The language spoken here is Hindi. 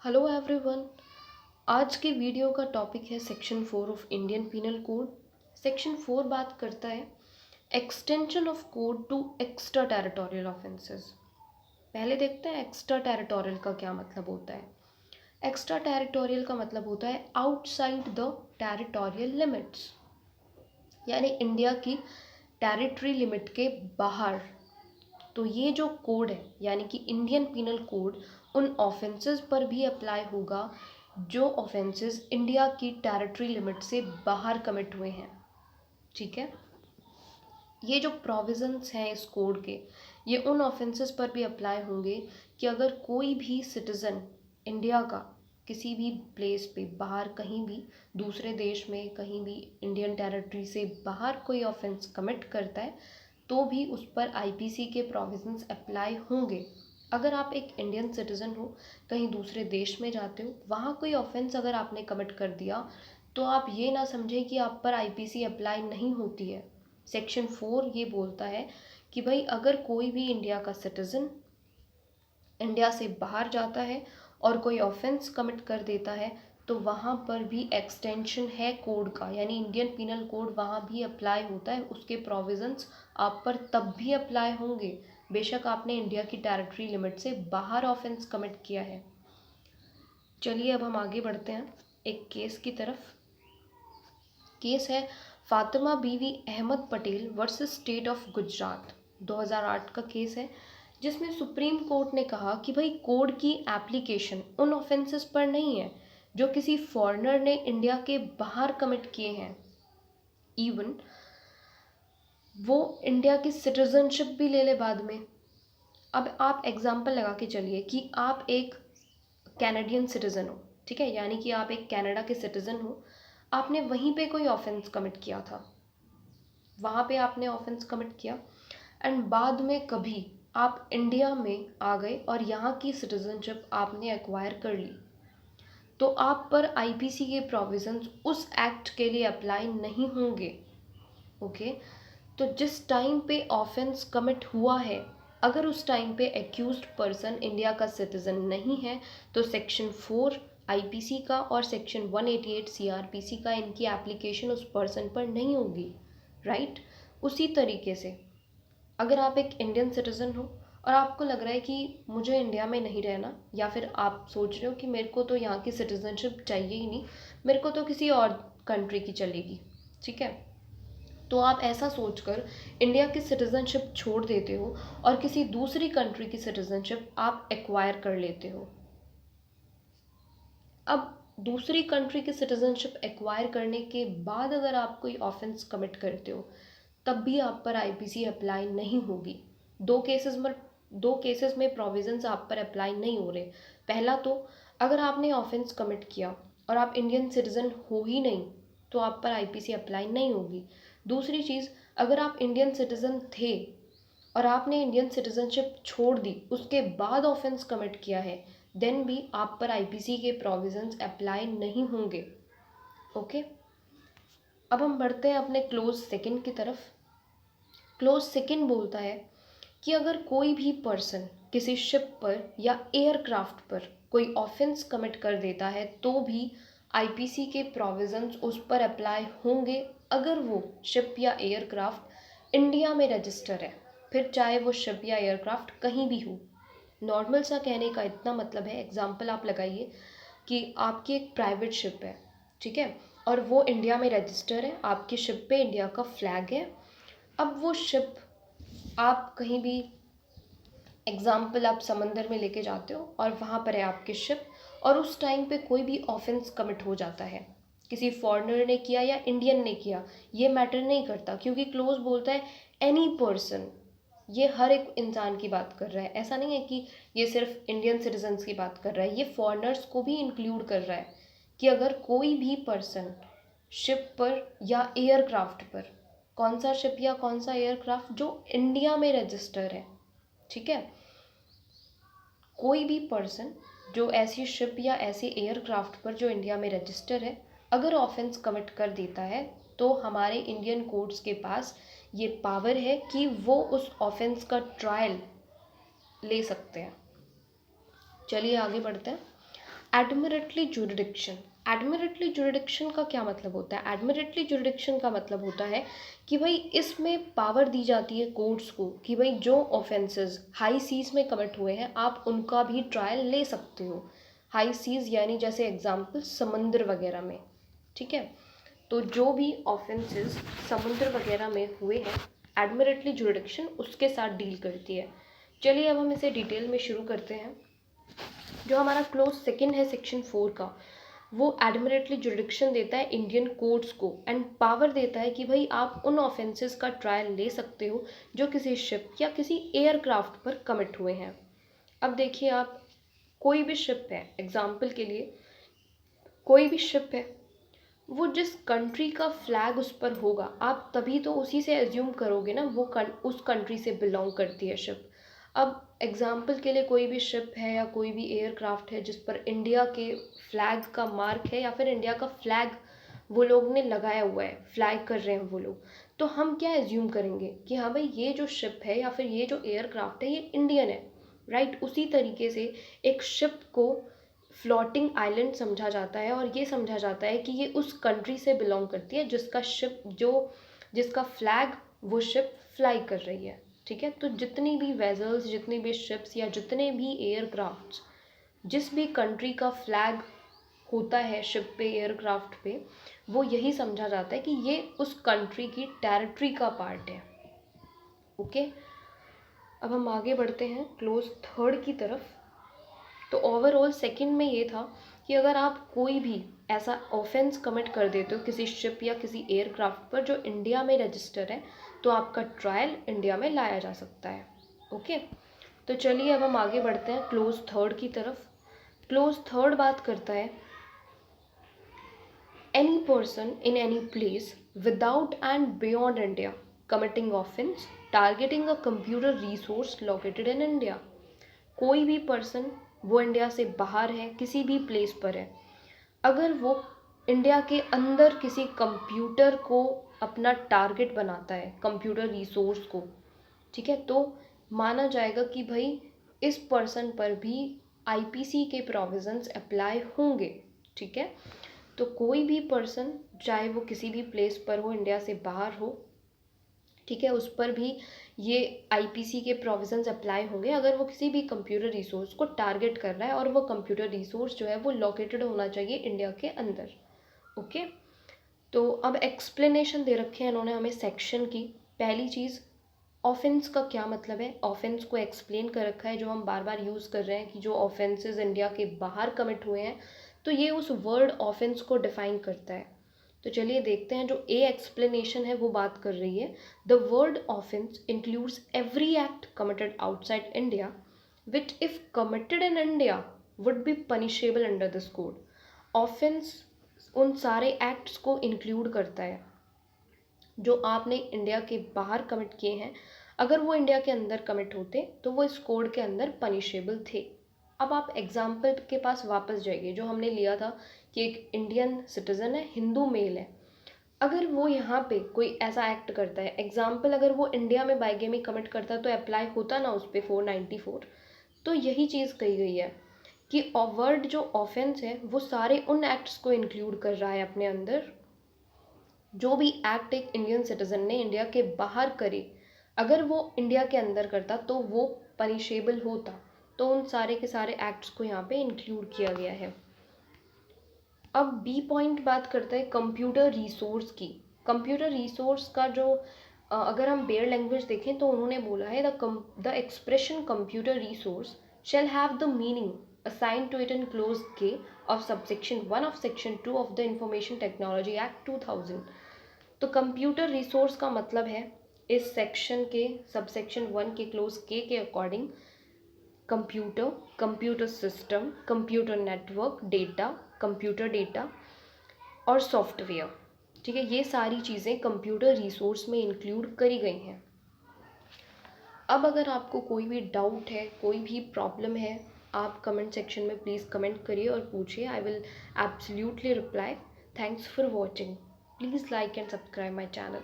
Hello everyone. आज के वीडियो का टॉपिक है section 4 of Indian penal code. Section 4 बात करता है extension of code to extra territorial offences. पहले देखते हैं एक्स्ट्रा टेरिटोरियल का क्या मतलब होता है। एक्स्ट्रा टेरिटोरियल का मतलब होता है आउटसाइड द टेरिटोरियल लिमिट्स, यानी इंडिया की टेरिटरी लिमिट के बाहर। तो ये जो कोड है यानी कि इंडियन पीनल कोड उन ऑफेंसेस पर भी अप्लाई होगा जो ऑफेंसेस इंडिया की टेरिटरी लिमिट से बाहर कमिट हुए हैं। ठीक है, ये जो प्रोविजंस हैं इस कोड के, ये उन ऑफेंसेस पर भी अप्लाई होंगे कि अगर कोई भी सिटीज़न इंडिया का किसी भी प्लेस पे बाहर कहीं भी दूसरे देश में कहीं भी इंडियन टेरिटरी से बाहर कोई ऑफेंस कमिट करता है तो भी उस पर आईपीसी के प्रोविजंस अप्लाई होंगे। अगर आप एक इंडियन सिटीज़न हो, कहीं दूसरे देश में जाते हो, वहाँ कोई ऑफेंस अगर आपने कमिट कर दिया तो आप ये ना समझें कि आप पर आईपीसी अप्लाई नहीं होती है। सेक्शन 4 ये बोलता है कि भाई अगर कोई भी इंडिया का सिटीज़न इंडिया से बाहर जाता है और कोई ऑफेंस कमिट कर देता है तो वहाँ पर भी एक्सटेंशन है कोड का, यानी इंडियन पीनल कोड वहाँ भी अप्लाई होता है। उसके प्रोविजंस आप पर तब भी अप्लाई होंगे बेशक आपने इंडिया की टेरिटरी लिमिट से बाहर ऑफेंस कमिट किया है। चलिए अब हम आगे बढ़ते हैं एक केस की तरफ। केस है Fatima Bibi Ahmad Patel versus state of Gujarat. 2008 का केस है जिसमें सुप्रीम कोर्ट ने कहा कि भाई कोड की एप्लीकेशन उन ऑफेंसेस पर नहीं है जो किसी फॉरेनर ने इंडिया के बाहर कमिट किए हैं, इवन वो इंडिया की सिटीजनशिप भी ले ले बाद में। अब आप एग्जांपल लगा के चलिए कि आप एक कैनेडियन सिटीज़न हो, ठीक है, यानी कि आप एक कनाडा के सिटीज़न हो, आपने वहीं पे कोई ऑफेंस कमिट किया था, वहाँ पे आपने ऑफेंस कमिट किया एंड बाद में कभी आप इंडिया में आ गए और यहाँ की सिटीज़नशिप आपने एक्वायर कर ली तो आप पर आईपीसी के प्रोविजंस उस एक्ट के लिए अप्लाई नहीं होंगे। ओके, तो जिस टाइम पे ऑफेंस कमिट हुआ है अगर उस टाइम पे एक्यूज्ड पर्सन इंडिया का सिटीज़न नहीं है तो सेक्शन 4 आईपीसी का और सेक्शन 188 सीआरपीसी का इनकी एप्लीकेशन उस पर्सन पर नहीं होगी। राइट, उसी तरीके से अगर आप एक इंडियन सिटीज़न हो और आपको लग रहा है कि मुझे इंडिया में नहीं रहना, या फिर आप सोच रहे हो कि मेरे को तो यहाँ की सिटीज़नशिप चाहिए ही नहीं, मेरे को तो किसी और कंट्री की चलेगी, ठीक है, तो आप ऐसा सोचकर इंडिया की सिटीज़नशिप छोड़ देते हो और किसी दूसरी कंट्री की सिटीज़नशिप आप एक्वायर कर लेते हो। अब दूसरी कंट्री की सिटीज़नशिप एक्वायर करने के बाद अगर आप कोई ऑफेंस कमिट करते हो तब भी आप पर आईपीसी अप्लाई नहीं होगी। दो केसेस में प्रोविजंस आप पर अप्लाई नहीं हो रहे। पहला तो अगर आपने ऑफेंस कमिट किया और आप इंडियन सिटीज़न हो ही नहीं तो आप पर आईपीसी अप्लाई नहीं होगी। दूसरी चीज़, अगर आप इंडियन सिटीज़न थे और आपने इंडियन सिटीज़नशिप छोड़ दी उसके बाद ऑफेंस कमिट किया है देन भी आप पर आईपीसी के प्रोविजंस अप्लाई नहीं होंगे। ओके, अब हम बढ़ते हैं अपने क्लोज सेकंड की तरफ। क्लोज सेकंड बोलता है कि अगर कोई भी पर्सन किसी शिप पर या एयरक्राफ्ट पर कोई ऑफेंस कमिट कर देता है तो भी आईपीसी के प्रोविजंस उस पर अप्लाई होंगे अगर वो शिप या एयरक्राफ्ट इंडिया में रजिस्टर है, फिर चाहे वो शिप या एयरक्राफ्ट कहीं भी हो। नॉर्मल सा कहने का इतना मतलब है, एग्जाम्पल आप लगाइए कि आपकी एक प्राइवेट शिप है, ठीक है, और वो इंडिया में रजिस्टर है, आपकी शिप पे इंडिया का फ्लैग है। अब वो शिप आप कहीं भी एग्जाम्पल आप समंदर में लेके जाते हो और वहाँ पर है आपकी शिप और उस टाइम पे कोई भी ऑफेंस कमिट हो जाता है, किसी फॉरेनर ने किया या इंडियन ने किया, ये मैटर नहीं करता क्योंकि क्लोज बोलता है एनी पर्सन, ये हर एक इंसान की बात कर रहा है। ऐसा नहीं है कि ये सिर्फ इंडियन सिटीजन्स की बात कर रहा है, ये फॉरेनर्स को भी इंक्लूड कर रहा है कि अगर कोई भी पर्सन शिप पर या एयरक्राफ्ट पर, कौन सा शिप या कौन सा एयरक्राफ्ट जो इंडिया में रजिस्टर है, ठीक है, कोई भी पर्सन जो ऐसी शिप या ऐसे एयरक्राफ्ट पर जो इंडिया में रजिस्टर है अगर ऑफेंस कमिट कर देता है तो हमारे इंडियन कोर्ट्स के पास ये पावर है कि वो उस ऑफेंस का ट्रायल ले सकते हैं। चलिए आगे बढ़ते हैं। एडमिरेटली जुरिडिक्शन। एडमिरेटली जुरिडिक्शन का क्या मतलब होता है? एडमिरेटली जुरिडिक्शन का मतलब होता है कि भाई इसमें पावर दी जाती है कोर्ट्स को कि भाई जो ऑफेंसेस हाई सीज में कमिट हुए हैं आप उनका भी ट्रायल ले सकते हो। हाई सीज यानी जैसे एग्जाम्पल समुद्र वगैरह में, ठीक है। तो जो भी ऑफेंसेस समुद्र वगैरह में हुए हैं एडमिरेटली जुरिडिक्शन उसके साथ डील करती है। चलिए अब हम इसे डिटेल में शुरू करते हैं। जो हमारा क्लोज सेकंड है सेक्शन 4 का, वो एडमिरेटली जुरिडिक्शन देता है इंडियन कोर्ट्स को एंड पावर देता है कि भाई आप उन ऑफेंसेस का ट्रायल ले सकते हो जो किसी शिप या किसी एयरक्राफ्ट पर कमिट हुए हैं। अब देखिए आप, कोई भी शिप है, एग्जाम्पल के लिए कोई भी शिप है, वो जिस कंट्री का फ्लैग उस पर होगा आप तभी तो उसी से एज्यूम करोगे ना वो उस कंट्री से बिलोंग करती है शिप। अब एग्जाम्पल के लिए कोई भी शिप है या कोई भी एयरक्राफ्ट है जिस पर इंडिया के फ्लैग का मार्क है या फिर इंडिया का फ्लैग वो लोग ने लगाया हुआ है, फ्लैग कर रहे हैं वो लोग, तो हम क्या एज्यूम करेंगे कि हाँ भाई ये जो शिप है या फिर ये जो एयरक्राफ्ट है ये इंडियन है, राइट। उसी तरीके से एक शिप को फ्लोटिंग आइलैंड समझा जाता है और ये समझा जाता है कि ये उस कंट्री से बिलोंग करती है जिसका शिप जिसका फ्लैग वो शिप फ्लाई कर रही है, ठीक है। तो जितनी भी वेजल्स, जितनी भी शिप्स या जितने भी एयरक्राफ्ट्स जिस भी कंट्री का फ्लैग होता है शिप पे, एयरक्राफ्ट पे, वो यही समझा जाता है कि ये उस कंट्री की टेरिटरी का पार्ट है। ओके, अब हम आगे बढ़ते हैं क्लोज थर्ड की तरफ। तो ओवरऑल सेकंड में ये था कि अगर आप कोई भी ऐसा ऑफेंस कमिट कर देते हो किसी शिप या किसी एयरक्राफ्ट पर जो इंडिया में रजिस्टर है तो आपका ट्रायल इंडिया में लाया जा सकता है। ओके, तो चलिए अब हम आगे बढ़ते हैं क्लोज थर्ड की तरफ। क्लोज थर्ड बात करता है any person in any place without and beyond India committing offense targeting a computer resource located in India। कोई भी पर्सन वो इंडिया से बाहर है, किसी भी प्लेस पर है, अगर वो इंडिया के अंदर किसी कंप्यूटर को अपना टारगेट बनाता है, कंप्यूटर रिसोर्स को, ठीक है, तो माना जाएगा कि भाई इस पर्सन पर भी आईपीसी के प्रोविजंस अप्लाई होंगे, ठीक है। तो कोई भी पर्सन चाहे वो किसी भी प्लेस पर हो, इंडिया से बाहर हो, ठीक है, उस पर भी ये आईपीसी के प्रोविजंस अप्लाई होंगे अगर वो किसी भी कंप्यूटर रिसोर्स को टारगेट कर रहा है और वो कंप्यूटर रिसोर्स जो है वो लोकेटेड होना चाहिए इंडिया के अंदर। ओके, तो अब एक्सप्लेनेशन दे रखे हैं इन्होंने हमें सेक्शन की। पहली चीज़, ऑफेंस का क्या मतलब है, ऑफेंस को एक्सप्लेन कर रखा है जो हम बार बार यूज़ कर रहे हैं कि जो ऑफेंसेस इंडिया के बाहर कमिट हुए हैं तो ये उस वर्ड ऑफेंस को डिफाइन करता है। तो चलिए देखते हैं, जो ए एक्सप्लेनेशन है वो बात कर रही है the word offence includes every act committed outside India which if committed in India would be punishable under this code. Offence उन सारे एक्ट्स को इंक्लूड करता है जो आपने इंडिया के बाहर कमिट किए हैं, अगर वो इंडिया के अंदर कमिट होते तो वो इस कोड के अंदर पनिशेबल थे। अब आप एग्जाम्पल के पास वापस जाइए जो हमने लिया था कि एक इंडियन सिटीज़न है, हिंदू मेल है, अगर वो यहाँ पे कोई ऐसा एक्ट करता है, एग्जाम्पल अगर वो इंडिया में बाइगेमी कमिट करता तो अप्लाई होता ना उस पर 494। तो यही चीज़ कही गई है कि वर्ड जो ऑफेंस है वो सारे उन एक्ट्स को इंक्लूड कर रहा है अपने अंदर जो भी एक्ट एक इंडियन सिटीजन ने इंडिया के बाहर करे, अगर वो इंडिया के अंदर करता तो वो पनिशेबल होता। तो उन सारे के सारे एक्ट्स को यहाँ पे इंक्लूड किया गया है। अब बी पॉइंट बात करते हैं कंप्यूटर रिसोर्स की। कंप्यूटर रिसोर्स का जो अगर हम बेयर लैंग्वेज देखें तो उन्होंने बोला है the expression computer resource shall have the meaning assigned to it in clause K of subsection 1 of section 2 of the Information Technology Act 2000। तो कंप्यूटर रिसोर्स का मतलब है इस सेक्शन के सबसेक्शन 1 के क्लोज के according computer, computer system, computer network, data, computer data और सॉफ्टवेयर, ठीक है, ये सारी चीज़ें कंप्यूटर रिसोर्स में इंक्लूड करी गई हैं। अब अगर आपको कोई भी डाउट है, कोई भी प्रॉब्लम है, आप कमेंट सेक्शन में प्लीज़ कमेंट करिए और पूछिए, I will absolutely reply. Thanks for watching, please like and subscribe my channel.